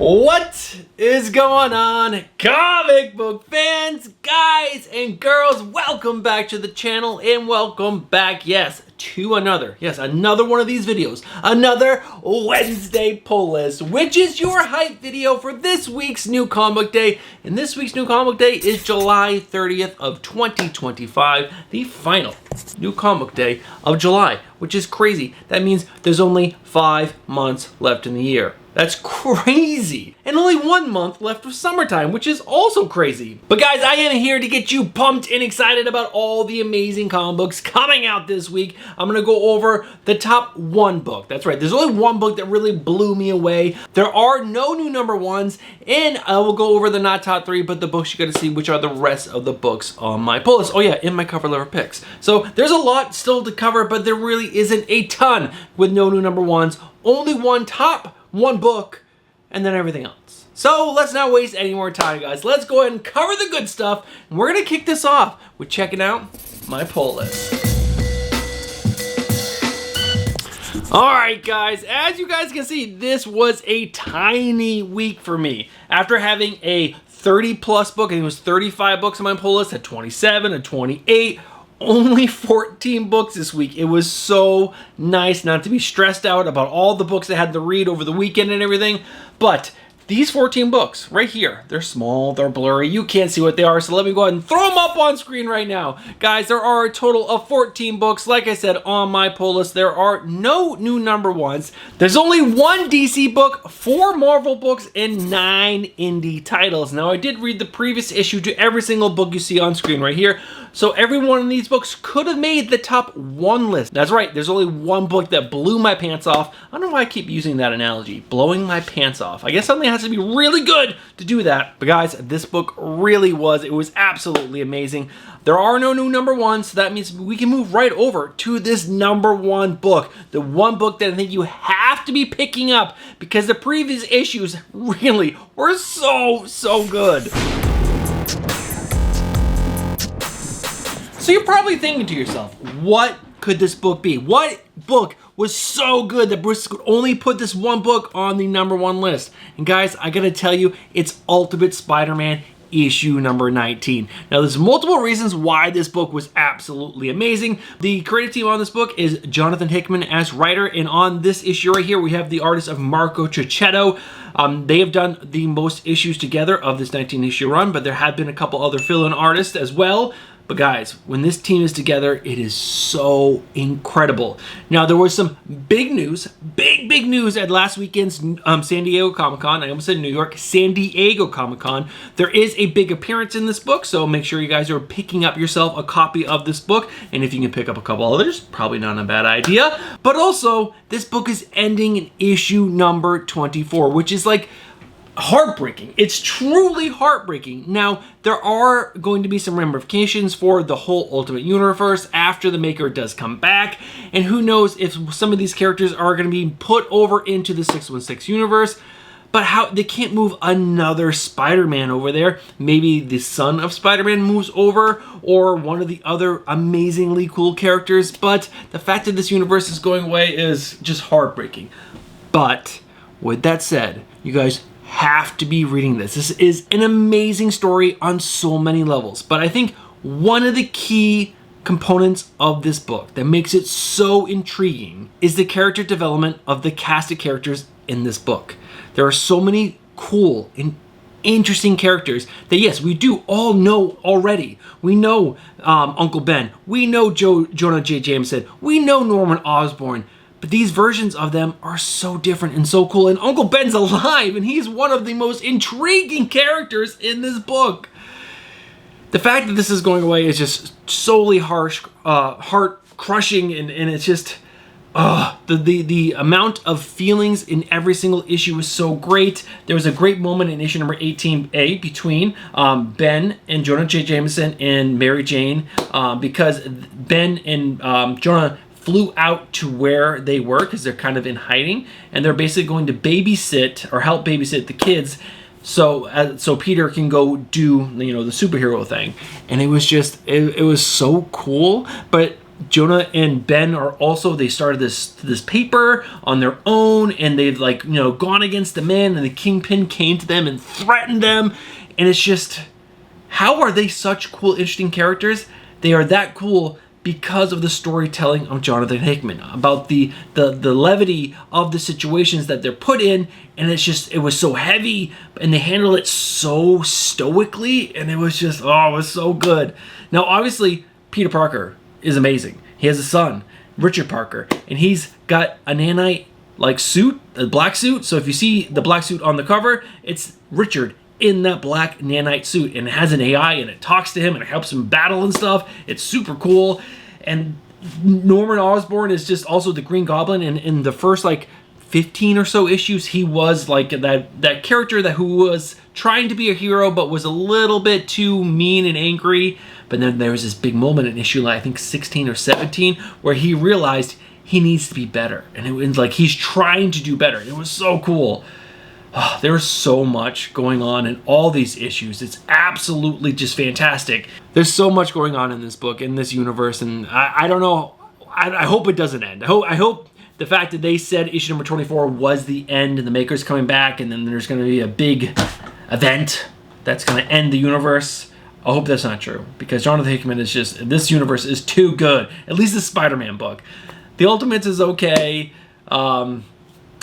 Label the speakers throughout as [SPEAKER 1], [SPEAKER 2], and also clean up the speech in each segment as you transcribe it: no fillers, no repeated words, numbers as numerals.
[SPEAKER 1] What is going on, comic book fans, guys and girls? Welcome back to the channel and welcome back, to another one of these videos, another Wednesday pull list, which is your hype video for this week's new comic day. And this week's new comic day is July 30th of 2025, the final new comic day of July, which is crazy. That means there's only 5 months left in the year. That's crazy. And only 1 month left of summertime, which is also crazy. But guys, I am here to get you pumped and excited about all the amazing comic books coming out this week. I'm gonna go over the top 1 book. That's right, there's only 1 book that really blew me away. There are no new number 1s, and I will go over the not top 3, but the books you gotta see, which are the rest of the books on my pull list. Oh yeah, in my cover letter picks. So there's a lot still to cover, but there really isn't a ton with no new number 1s. Only one book, and then everything else. So let's not waste any more time, guys. Let's go ahead and cover the good stuff. And we're gonna kick this off with checking out my pull list. All right, guys, as you guys can see, this was a tiny week for me. After having a 30+ book, I think it was 35 books on my pull list, at 27 and 28, only 14 books this week. It was so nice not to be stressed out about all the books I had to read over the weekend and everything. But these 14 books right here, they're small, they're blurry, you can't see what they are, so let me go ahead and throw them up on screen right now. Guys, there are a total of 14 books, like I said, on my pull list. There are no new number 1s. There's only 1 DC book, 4 Marvel books, and 9 indie titles. Now, I did read the previous issue to every single book you see on screen right here, so every one of these books could have made the top 1 list. That's right, there's only 1 book that blew my pants off. I don't know why I keep using that analogy, blowing my pants off. I guess something has to be really good to do that. But guys, this book really was. It was absolutely amazing. There are no new number 1s, so that means we can move right over to this number 1 book. The 1 book that I think you have to be picking up because the previous issues really were so good. So you're probably thinking to yourself, what could this book be? What book was so good that Bruce could only put this 1 book on the number 1 list? And guys, I gotta tell you, it's Ultimate Spider-Man issue number 19. Now, there's multiple reasons why this book was absolutely amazing. The creative team on this book is Jonathan Hickman as writer, and on this issue right here, we have the artist of Marco Cicchetto. They have done the most issues together of this 19-issue run, but there have been a couple other fill-in artists as well. But guys, when this team is together, it is so incredible. Now, there was some big news, big news at last weekend's San Diego Comic-Con. I almost said New York, San Diego Comic-Con. There is a big appearance in this book, so make sure you guys are picking up yourself a copy of this book. And if you can pick up a couple others, probably not a bad idea. But also, this book is ending in issue number 24, which is like heartbreaking. It's truly heartbreaking. Now, there are going to be some ramifications for the whole Ultimate Universe after the Maker does come back, and who knows if some of these characters are going to be put over into the 616 universe. But how they can't move another Spider-Man over there. Maybe the son of Spider-Man moves over, or one of the other amazingly cool characters. But the fact that this universe is going away is just heartbreaking. But with that said, you guys have to be reading this. This is an amazing story on so many levels. But I think one of the key components of this book that makes it so intriguing is the character development of the cast of characters in this book. There are so many cool and interesting characters that, yes, we do all know already. We know Uncle Ben. We know Jonah J. Jameson. We know Norman Osborn. But these versions of them are so different and so cool. And Uncle Ben's alive, and he's one of the most intriguing characters in this book. The fact that this is going away is just solely heart-crushing, and it's just the amount of feelings in every single issue was so great. There was a great moment in issue number 18A between Ben and Jonah J. Jameson and Mary Jane, because Ben and Jonah flew out to where they were because they're kind of in hiding, and they're basically going to babysit or help babysit the kids so Peter can go do, you know, the superhero thing. And it was just it was so cool. But Jonah and Ben are also, they started this paper on their own, and they've like, you know, gone against the men, and the Kingpin came to them and threatened them. And it's just, how are they such cool, interesting characters? They are that cool because of the storytelling of Jonathan Hickman, about the levity of the situations that they're put in, and it's just, it was so heavy, and they handle it so stoically, and it was just, oh, it was so good. Now, obviously, Peter Parker is amazing. He has a son, Richard Parker, and he's got a nanite-like suit, a black suit, so if you see the black suit on the cover, it's Richard in that black nanite suit, and it has an AI, and it talks to him, and it helps him battle and stuff. It's super cool. And Norman Osborn is just also the Green Goblin, and in the first like 15 or so issues, he was like that character who was trying to be a hero but was a little bit too mean and angry. But then there was this big moment in issue, like I think 16 or 17, where he realized he needs to be better, and it was like he's trying to do better. It was so cool. Oh, there's so much going on in all these issues. It's absolutely just fantastic. There's so much going on in this book, in this universe, and I don't know. I hope it doesn't end. I hope the fact that they said issue number 24 was the end, and the Maker's coming back, and then there's going to be a big event that's going to end the universe. I hope that's not true, because Jonathan Hickman is just, this universe is too good. At least the Spider-Man book. The Ultimates is okay.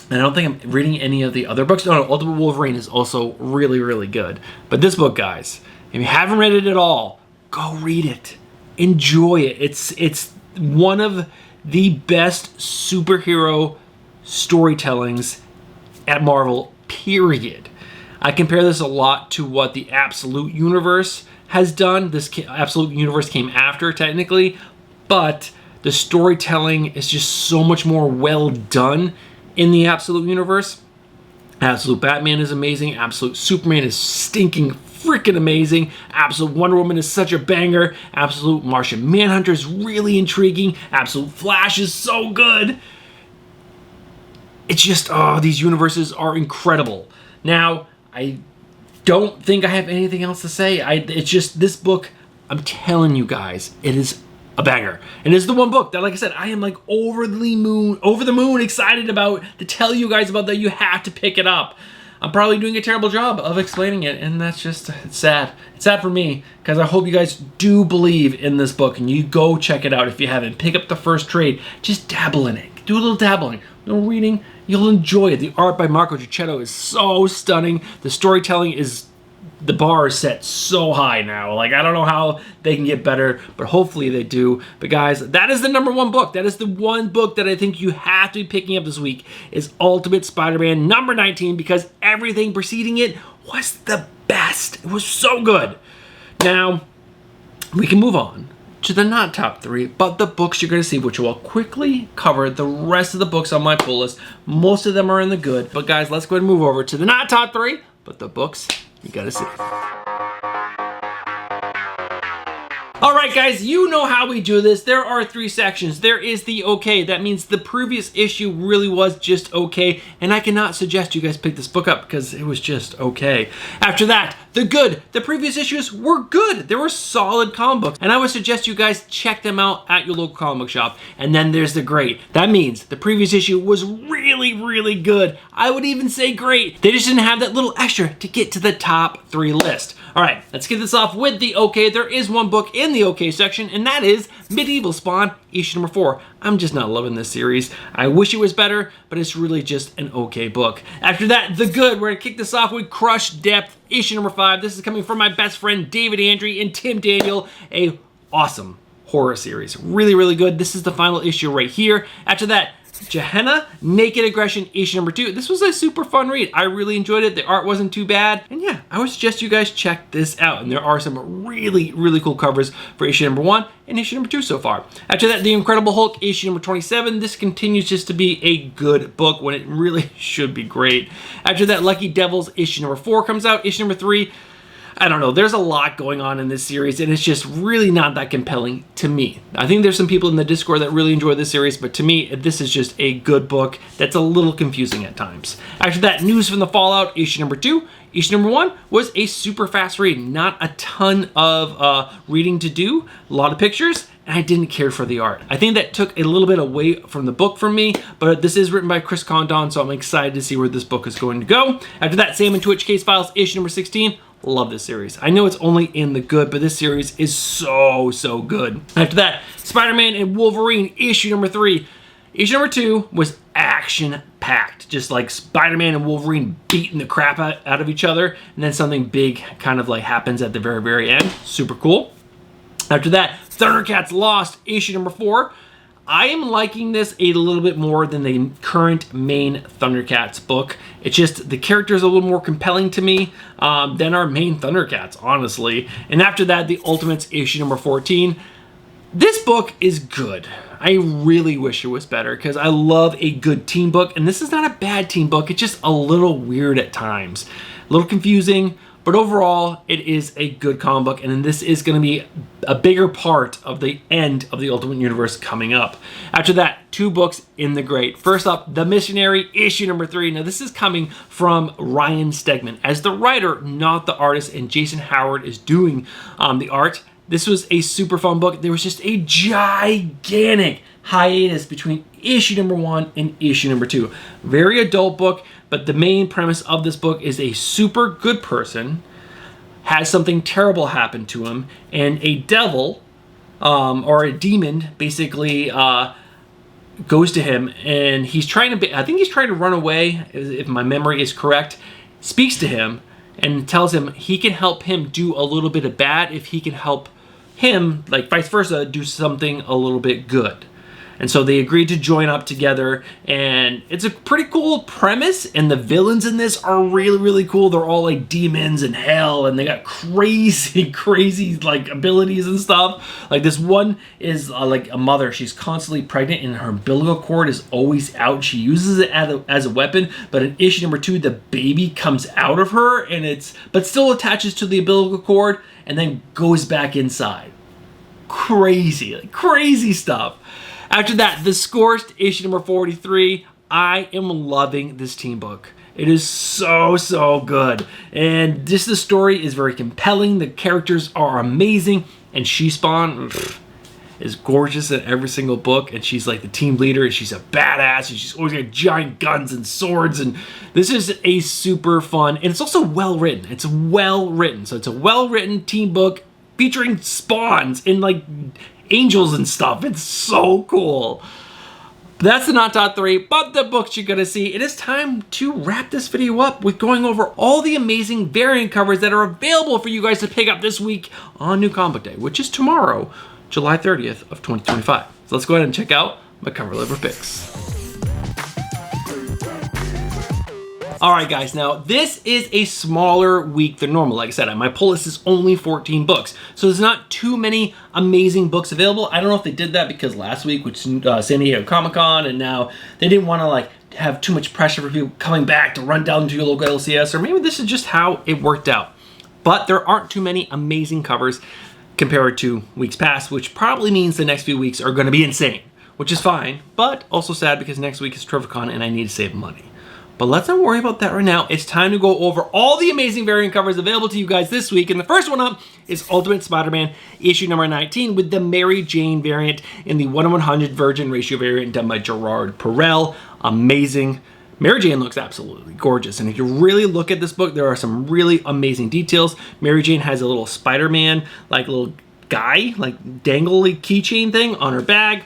[SPEAKER 1] And I don't think I'm reading any of the other books. No, Ultimate Wolverine is also really, really good. But this book, guys, if you haven't read it at all, go read it. Enjoy it. It's one of the best superhero storytellings at Marvel, period. I compare this a lot to what the Absolute Universe has done. This Absolute Universe came after, technically, but the storytelling is just so much more well done in the Absolute Universe. Absolute Batman is amazing. Absolute Superman is stinking freaking amazing. Absolute Wonder Woman is such a banger. Absolute Martian Manhunter is really intriguing. Absolute Flash is so good. It's just, oh, these universes are incredible. Now, I don't think I have anything else to say. It's just, this book, I'm telling you guys, it is a banger. And it's the one book that, like I said, I am like over the moon excited about, to tell you guys about, that you have to pick it up. I'm probably doing a terrible job of explaining it, and that's just, it's sad. It's sad for me, because I hope you guys do believe in this book, and you go check it out if you haven't. Pick up the first trade. Just dabble in it. Do a little dabbling. No reading. You'll enjoy it. The art by Marco Gicchetto is so stunning. The storytelling is, the bar is set so high now. Like, I don't know how they can get better, but hopefully they do. But guys, that is the #1 book. That is the one book that I think you have to be picking up this week, is Ultimate Spider-Man number 19, because everything preceding it was the best. It was so good. Now, we can move on to the not top 3, but the books you're going to see, which will quickly cover the rest of the books on my pull list. Most of them are in the good. But guys, let's go ahead and move over to the not top 3, but the books you gotta see. Alright guys, you know how we do this. There are 3 sections. There is the okay. That means the previous issue really was just okay, and I cannot suggest you guys pick this book up because it was just okay. After that, the good. The previous issues were good. They were solid comic books, and I would suggest you guys check them out at your local comic book shop. And then there's the great. That means the previous issue was really, really good. I would even say great. They just didn't have that little extra to get to the top 3 list. Alright, let's get this off with the okay. There is one book in the okay section, and that is Medieval Spawn, issue number 4. I'm just not loving this series. I wish it was better, but it's really just an okay book. After that, the good. We're going to kick this off with Crushed Depth, issue number 5. This is coming from my best friend David Andre and Tim Daniel. A awesome horror series. Really, really good. This is the final issue right here. After that, Gehenna, Naked Aggression, issue number 2. This was a super fun read. I really enjoyed it. The art wasn't too bad. And yeah, I would suggest you guys check this out. And there are some really, really cool covers for issue number 1 and issue number 2 so far. After that, The Incredible Hulk, issue number 27. This continues just to be a good book when it really should be great. After that, Lucky Devils, issue number 4 comes out. Issue number 3. I don't know, there's a lot going on in this series, and it's just really not that compelling to me. I think there's some people in the Discord that really enjoy this series, but to me, this is just a good book that's a little confusing at times. After that, news from the Fallout, issue number 2. Issue number 1 was a super fast read, not a ton of reading to do, a lot of pictures, and I didn't care for the art. I think that took a little bit away from the book from me, but this is written by Chris Condon, so I'm excited to see where this book is going to go. After that, Sam and Twitch Case Files, issue number 16. Love this series. I know it's only in the good, but this series is so good. After that, Spider-Man and Wolverine, issue number 3. Issue number 2 was action-packed, just like Spider-Man and Wolverine beating the crap out of each other, and then something big kind of like happens at the very end. Super cool. After that, Thundercats Lost, issue number 4. I am liking this a little bit more than the current main Thundercats book. It's just the characters are a little more compelling to me than our main Thundercats, honestly. And after that, the Ultimates, issue number 14. This book is good. I really wish it was better because I love a good team book, and this is not a bad team book. It's just a little weird at times, a little confusing, but overall, it is a good comic book, and this is going to be a bigger part of the end of the Ultimate Universe coming up. After that, 2 books in the great. First up, The Missionary, issue number 3. Now, this is coming from Ryan Stegman as the writer, not the artist, and Jason Howard is doing the art. This was a super fun book. There was just a gigantic hiatus between issue number 1 and issue number 2. Very adult book, but the main premise of this book is a super good person has something terrible happen to him, and a devil or a demon basically goes to him, and he's trying to, I think he's trying to run away, if my memory is correct, speaks to him and tells him he can help him do a little bit of bad if he can help him, like vice versa, do something a little bit good. And so they agreed to join up together, and it's a pretty cool premise, and the villains in this are really cool. They're all like demons and hell, and they got crazy like abilities and stuff. Like this one is like a mother. She's constantly pregnant, and her umbilical cord is always out. She uses it as a weapon, but in issue number 2, the baby comes out of her, and but still attaches to the umbilical cord, and then goes back inside. Crazy stuff. After that, The Scorched, issue number 43. I am loving this team book. It is so good. And just the story is very compelling. The characters are amazing. And She-Spawn is gorgeous in every single book. And she's like the team leader. And she's a badass. And she's always got giant guns and swords. And this is a super fun. And it's also well written. It's well written. So it's a well written team book featuring spawns and like angels and stuff. It's so cool. That's the not top 3, but the books you're gonna see. It is time to wrap this video up with going over all the amazing variant covers that are available for you guys to pick up this week on New Comic Book Day, which is tomorrow, July 30th of 2025. So let's go ahead and check out my cover liver picks. Alright guys, now this is a smaller week than normal. Like I said, my pull list is only 14 books. So there's not too many amazing books available. I don't know if they did that because last week, which San Diego Comic-Con, and now they didn't want to like have too much pressure for people coming back to run down to your local LCS, or maybe this is just how it worked out. But there aren't too many amazing covers compared to weeks past, which probably means the next few weeks are going to be insane, which is fine, but also sad because next week is Terrificon and I need to save money. But let's not worry about that right now. It's time to go over all the amazing variant covers available to you guys this week. And the first one up is Ultimate Spider-Man issue number 19 with the Mary Jane variant in the 1/100 Virgin ratio variant done by Gerard Perel. Amazing. Mary Jane looks absolutely gorgeous. And if you really look at this book, there are some really amazing details. Mary Jane has a little Spider-Man, like little guy, like dangly keychain thing on her bag.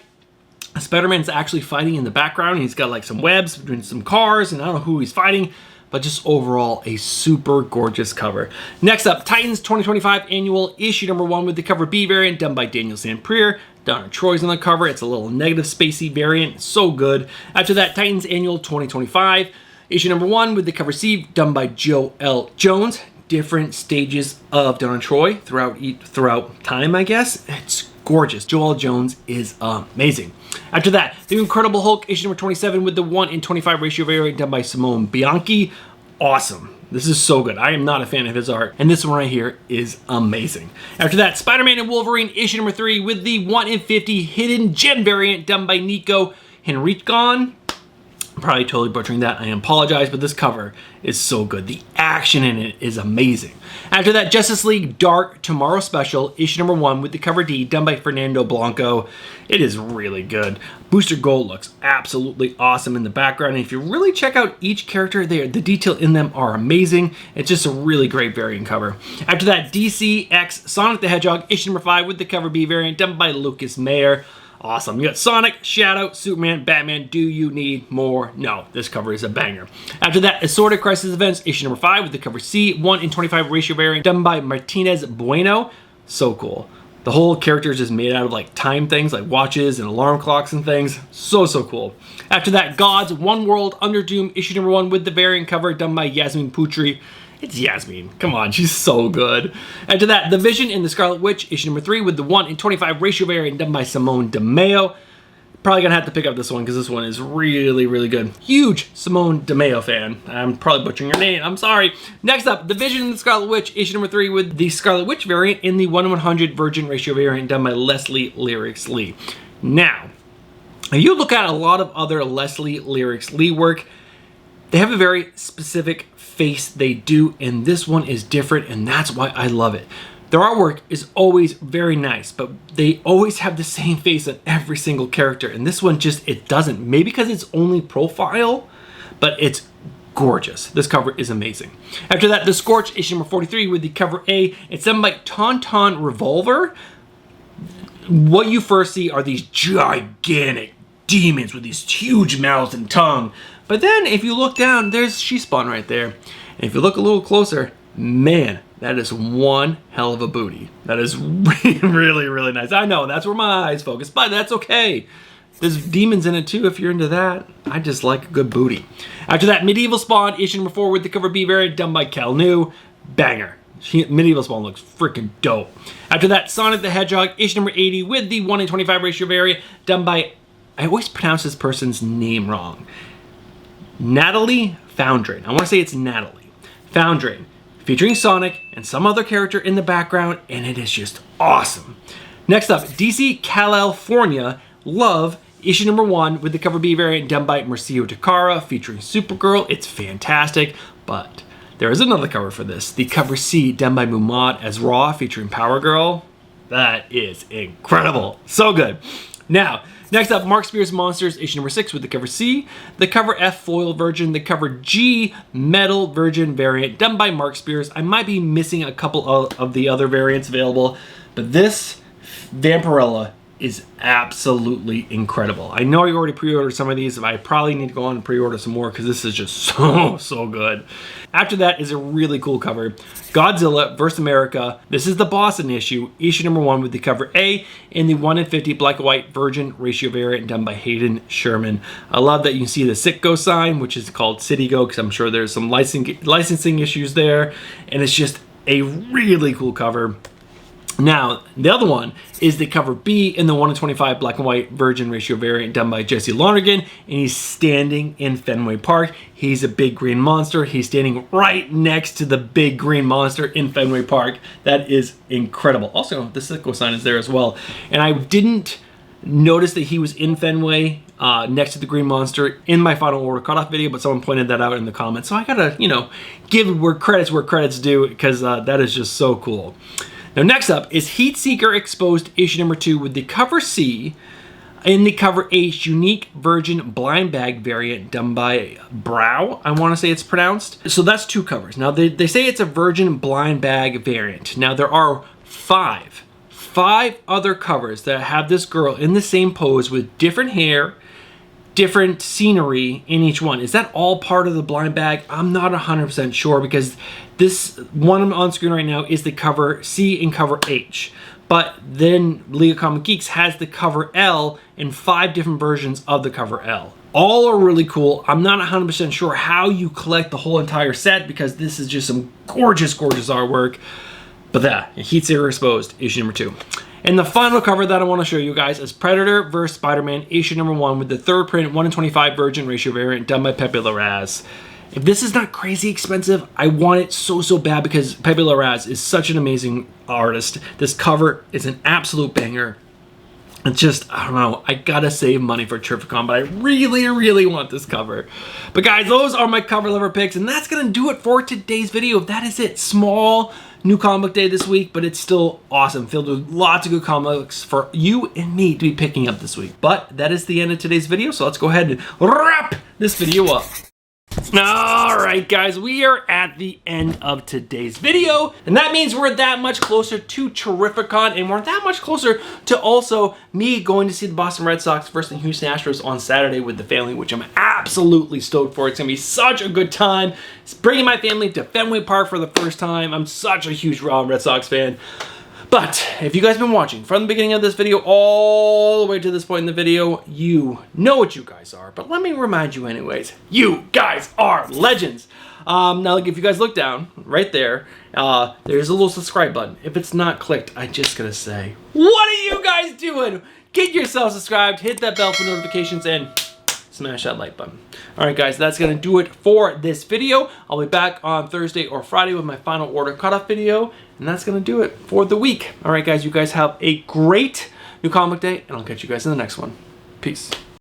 [SPEAKER 1] Spider-Man's actually fighting in the background. He's got like some webs between some cars, and I don't know who he's fighting, but just overall a super gorgeous cover. Next up, Titans 2025 Annual issue number 1 with the cover B variant done by Daniel Samprier. Donna Troy's on the cover. It's a little negative spacey variant. So good. After that, Titans Annual 2025 issue number 1 with the cover C done by Joe L. Jones. Different stages of Donna Troy throughout time, I guess. It's gorgeous. Joel Jones is amazing. After that, The Incredible Hulk issue number 27 with the 1/25 ratio variant done by Simone Bianchi. awesome. This is so good. I am not a fan of his art. And this one right here is amazing. After that, Spider-Man and Wolverine issue number 3 with the 1 in 50 hidden gem variant done by Nico Henrichon. I'm probably totally butchering that. I apologize, but this cover is so good. The action in it is amazing. After that, Justice League Dark Tomorrow Special, issue number 1 with the cover D done by Fernando Blanco. It is really good. Booster Gold looks absolutely awesome in the background. And if you really check out each character there, the detail in them are amazing. It's just a really great variant cover. After that, DC X Sonic the Hedgehog, issue number 5 with the cover B variant done by Lucas Mayer. Awesome. You got Sonic, Shadow, Superman, Batman. Do you need more? No, this cover is a banger. After that, Assorted Crisis Events, issue number 5 with the cover C, 1 in 25 ratio variant done by Martinez Bueno. So cool. The whole character is just made out of like time things, like watches and alarm clocks and things. So cool. After that, Gods, One World, Under Doom, issue number 1 with the variant cover done by Yasmin Putri. It's Yasmin. Come on, she's so good. After that, The Vision and the Scarlet Witch, issue number 3 with the 1 in 25 ratio variant done by Simone DeMeo. Probably gonna have to pick up this one because this one is really good. Huge Simone DeMeo fan. I'm probably butchering your name. I'm sorry. Next up, The Vision and the Scarlet Witch, issue number 3 with the Scarlet Witch variant in the 1 in 100 virgin ratio variant done by Leslie Lyrics Lee. Now, if you look at a lot of other Leslie Lyrics Lee work, they have a very specific face they do, and this one is different, and that's why I love it. Their artwork is always very nice, but they always have the same face on every single character, and this one just, it doesn't. Maybe because it's only profile, but it's gorgeous. This cover is amazing. After that, The Scorch, issue number 43 with the cover A. It's done by Tauntaun Revolver. What you first see are these gigantic demons with these huge mouths and tongue. But then if you look down, there's She-Spawn right there. And if you look a little closer, man, that is one hell of a booty. That is really nice. I know, that's where my eyes focus, but that's okay. There's demons in it too if you're into that. I just like a good booty. After that, Medieval Spawn, issue number 4 with the cover B variant done by Cal New. Banger. Medieval Spawn looks freaking dope. After that, Sonic the Hedgehog, issue number 80 with the 1 in 25 ratio variant done by, I always pronounce this person's name wrong. Natalie Foundrain. I want to say it's Natalie Foundrain, featuring Sonic and some other character in the background, and it is just awesome. Next up, DC California Love, issue number 1 with the cover B variant done by Mercio Takara, featuring Supergirl. It's fantastic, but there is another cover for this. The cover C done by Mumad as Raw, featuring Power Girl. That is incredible. So good. Now, next up, Mark Spears Monsters, issue number 6 with the cover C, the cover F foil version, the cover G metal version variant done by Mark Spears. I might be missing a couple of the other variants available, but this Vampirella is absolutely incredible. I know you already pre-ordered some of these, but I probably need to go on and pre-order some more because this is just so good. After that is a really cool cover. Godzilla vs. America. This is the Boston issue number 1 with the cover A in the 1 in 50 black and white virgin ratio variant done by Hayden Sherman. I love that you can see the Citgo sign, which is called CityGo, because I'm sure there's some licensing issues there, and it's just a really cool cover. Now, the other one is the cover B in the 1 in 25 black and white virgin ratio variant done by Jesse Lonergan, and he's standing in Fenway Park. He's a big green monster. He's standing right next to the big green monster in Fenway Park. That is incredible. Also, the Sicko sign is there as well. And I didn't notice that he was in Fenway next to the green monster in my final order cutoff video, but someone pointed that out in the comments. So I gotta, give where credit's due, because that is just so cool. Now, next up is Heatseeker Exposed issue number 2 with the cover C in the cover H unique virgin blind bag variant done by Brow, I want to say it's pronounced. So that's 2 covers. Now, they say it's a virgin blind bag variant. Now, there are 5 other covers that have this girl in the same pose with different hair, different scenery in each one. Is that all part of the blind bag? I'm not 100% sure, because this one on screen right now is the cover C and cover H. But then League of Comic Geeks has the cover L and 5 different versions of the cover L. All are really cool. I'm not 100% sure how you collect the whole entire set, because this is just some gorgeous artwork. But that, Heatseeker Exposed issue number 2. And the final cover that I want to show you guys is Predator vs. Spider-Man issue number 1 with the 3rd print 1 in 25 virgin ratio variant done by Pepe Larraz. If this is not crazy expensive, I want it so bad because Pepe Larraz is such an amazing artist. This cover is an absolute banger. It's just, I don't know, I gotta save money for Terrificon, but I really want this cover. But guys, those are my cover lover picks, and that's gonna do it for today's video. That is it. Small new comic book day this week, but it's still awesome, filled with lots of good comics for you and me to be picking up this week. But that is the end of today's video, so let's go ahead and wrap this video up. Alright guys, we are at the end of today's video, and that means we're that much closer to Terrificon, and we're that much closer to also me going to see the Boston Red Sox versus the Houston Astros on Saturday with the family, which I'm absolutely stoked for. It's going to be such a good time. It's bringing my family to Fenway Park for the first time. I'm such a huge Red Sox fan. But if you guys have been watching from the beginning of this video all the way to this point in the video, you know what you guys are. But let me remind you anyways, you guys are legends. Now, if you guys look down right there, there's a little subscribe button. If it's not clicked, I just gotta say, what are you guys doing? Get yourself subscribed, hit that bell for notifications, and smash that like button. Alright guys, that's going to do it for this video. I'll be back on Thursday or Friday with my final order cutoff video, and that's going to do it for the week. Alright guys, you guys have a great new comic day, and I'll catch you guys in the next one. Peace.